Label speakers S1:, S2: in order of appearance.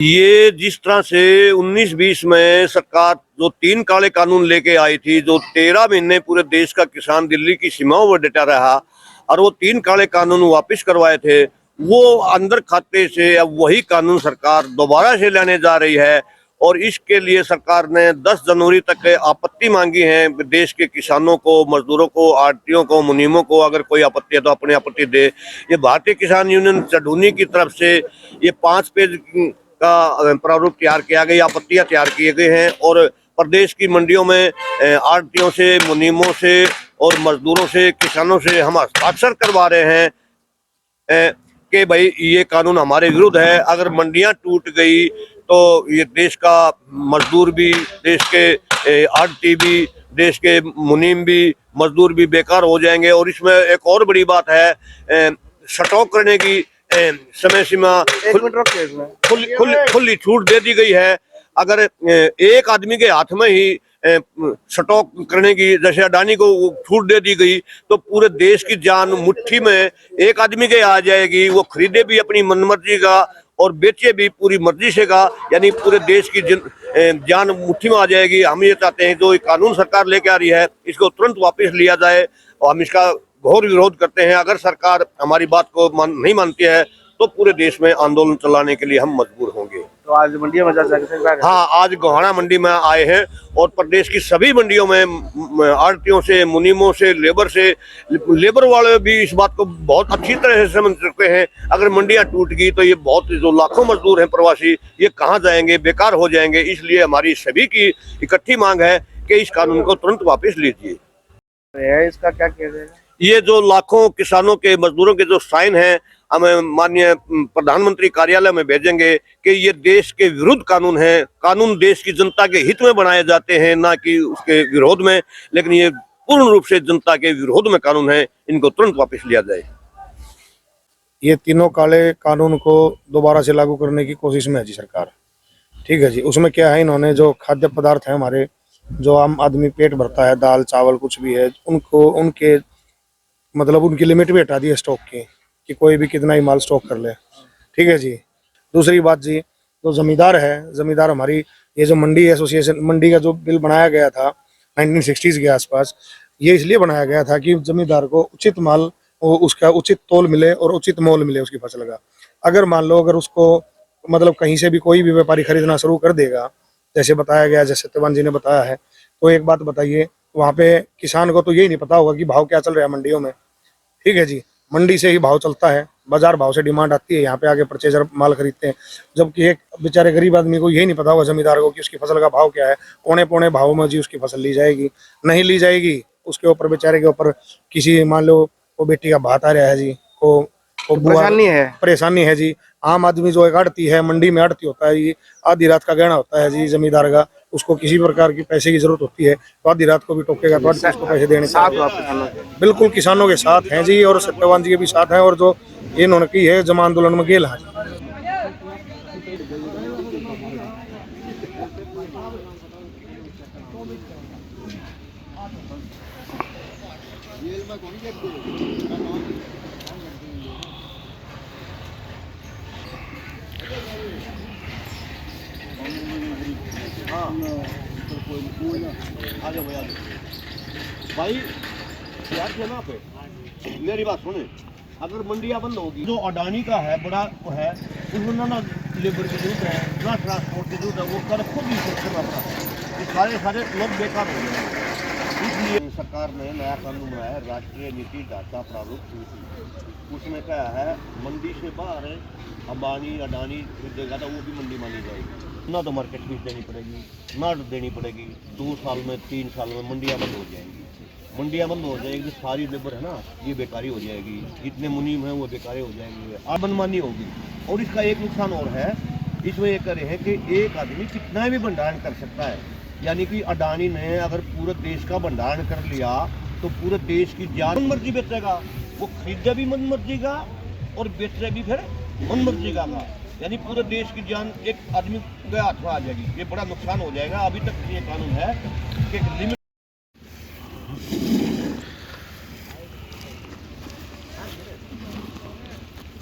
S1: ये जिस तरह से 19-20 में सरकार जो 3 काले कानून लेके आई थी, जो 13 महीने पूरे देश का किसान दिल्ली की सीमाओं पर डटा रहा और वो 3 काले कानून वापस करवाए थे, वो अंदर खाते से अब वही कानून सरकार दोबारा से लाने जा रही है। और इसके लिए सरकार ने 10 जनवरी तक आपत्ति मांगी है देश के किसानों को, मजदूरों को, आड़तियों को, मुनीमों को। अगर कोई आपत्ति है तो अपनी आपत्ति दे। ये भारतीय किसान यूनियन चढ़ूनी की तरफ से ये 5 पेज का प्रारूप तैयार किया गया, आपत्तियां तैयार किए गए हैं और प्रदेश की मंडियों में आड़तियों से, मुनीमों से और मजदूरों से, किसानों से हम हस्ताक्षर करवा रहे हैं कि भाई ये कानून हमारे विरुद्ध है। अगर मंडियां टूट गई तो ये देश का मजदूर भी, देश के आड़ती भी, देश के मुनीम भी, मजदूर भी बेकार हो जाएंगे। और इसमें एक और बड़ी बात है, स्टॉक करने की समय सीमा खुली छूट दे दी गई है। अगर एक आदमी के हाथ में ही स्टॉक करने की, जैसे अडानी को छूट दे दी गई, तो पूरे देश की जान मुट्ठी में एक आदमी के आ जाएगी। वो खरीदे भी अपनी मनमर्जी का और बेचे भी पूरी मर्जी से का, यानी पूरे देश की जान मुट्ठी में आ जाएगी। हम ये चाहते हैं जो कानून सरकार लेके आ रही है इसको तुरंत वापस लिया जाए और हम इसका घोर विरोध करते हैं। अगर सरकार हमारी बात को नहीं मानती है तो पूरे देश में आंदोलन चलाने के लिए हम मजबूर होंगे।
S2: तो आज मंडियों में जा सकते हैं?
S1: हाँ, आज गोहाना मंडी में आए हैं और प्रदेश की सभी मंडियों में आड़तियों से, मुनीमों से, लेबर वाले भी इस बात को बहुत अच्छी तरह से समझ चुके हैं। अगर मंडियां टूट गई तो ये बहुत जो लाखों मजदूर हैं प्रवासी, ये कहाँ जाएंगे, बेकार हो जाएंगे। इसलिए हमारी सभी की इकट्ठी मांग है कि इस कानून को तुरंत वापस लीजिए।
S2: इसका क्या कह रहे हैं?
S1: ये जो लाखों किसानों के, मजदूरों के जो साइन हैं, हमें माननीय प्रधानमंत्री कार्यालय में भेजेंगे कि ये देश के विरुद्ध कानून है। कानून देश की जनता के हित में बनाए जाते हैं, ना कि उसके विरोध में, लेकिन ये पूर्ण रूप से जनता के विरोध में कानून है। इनको तुरंत वापस लिया जाए।
S3: ये तीनों काले कानून को दोबारा से लागू करने की कोशिश में है जी सरकार। ठीक है जी। उसमें क्या है, इन्होंने जो खाद्य पदार्थ है हमारे, जो आम आदमी पेट भरता है, दाल चावल कुछ भी है, उनको उनके मतलब उनकी लिमिट भी हटा दी है स्टॉक की, कि कोई भी कितना ही माल स्टॉक कर ले। ठीक है जी। दूसरी बात जी, जो जमींदार है, जमींदार हमारी ये जो मंडी एसोसिएशन, मंडी का जो बिल बनाया गया था 1960s के आसपास, ये इसलिए बनाया गया था कि जमींदार को उचित माल, उसका उचित तोल मिले और उचित मोल मिले उसकी फसल का। अगर मान लो अगर उसको मतलब कहीं से भी कोई भी व्यापारी खरीदना शुरू कर देगा, जैसे बताया गया, जैसे सत्यवान जी ने बताया है, तो एक बात बताइए, वहाँ पे किसान को तो यही नहीं पता होगा कि भाव क्या चल रहा है मंडियों में। ठीक है जी। मंडी से ही भाव चलता है, बाजार भाव से डिमांड आती है, यहाँ पे आके परचेजर माल खरीदते हैं। जबकि एक बेचारे गरीब आदमी को यही नहीं पता होगा, जमींदार को, कि उसकी फसल का भाव क्या है। पौने पौने भाव में जी उसकी फसल ली जाएगी, नहीं ली जाएगी। उसके ऊपर बेचारे के ऊपर किसी, मान लो वो बेटी का भात आ रहा है जी, को परेशानी है जी। आम आदमी जो एक आड़ती है, मंडी में आड़ती होता है जी, आधी रात का गहना होता है जी जमींदार का, उसको किसी प्रकार की पैसे की जरूरत होती है तो आधी रात को भी टोकेगा तो उसको पैसे देने चाहिए। बिल्कुल किसानों के साथ हैं जी, और सत्यवान जी के भी साथ हैं, और जो इन्होंने की है जमा आंदोलन में गेल है।
S1: भाई यार ना पे मेरी बात सुने, अगर मंडियां बंद होगी, जो अडानी का है बड़ा वो है, उसमें ना लेबर की जरूरत है, ना ट्रांसपोर्ट की जरूरत है, वो कर खुद ही करना पड़ा है। सारे लोग बेकार हो गए। इसलिए सरकार ने नया कानून बनाया है, राष्ट्रीय नीति ढांचा प्रारूप। उसमें क्या है, मंडी से बाहर है अंबानी अडानी खरीदेगा तो वो भी मंडी मानी जाएगी, ना तो मार्केट फीस देनी पड़ेगी, ना देनी पड़ेगी। 2 साल में 3 साल में मंडियाँ बंद हो जाएंगी। मंडियाँ बंद हो जाएगी, सारी लेबर है ना ये बेकारी हो जाएगी, जितने मुनीम हैं वो बेकारी हो जाएंगे, मनमानी होगी। और इसका एक नुकसान और है, इसमें ये करे है कि एक आदमी कितना भी भंडारण कर सकता है। यानी कि अडानी ने अगर पूरे देश का भंडारण कर लिया तो पूरे देश की जान मर्जी बेचेगा, वो खरीदे भी मन मर्जी का और बेचे भी फिर मन मर्जी का। यानी पूरे देश की जान एक आदमी के हाथ में आ जाएगी। ये बड़ा नुकसान हो जाएगा। अभी तक ये कानून है कि लिमिट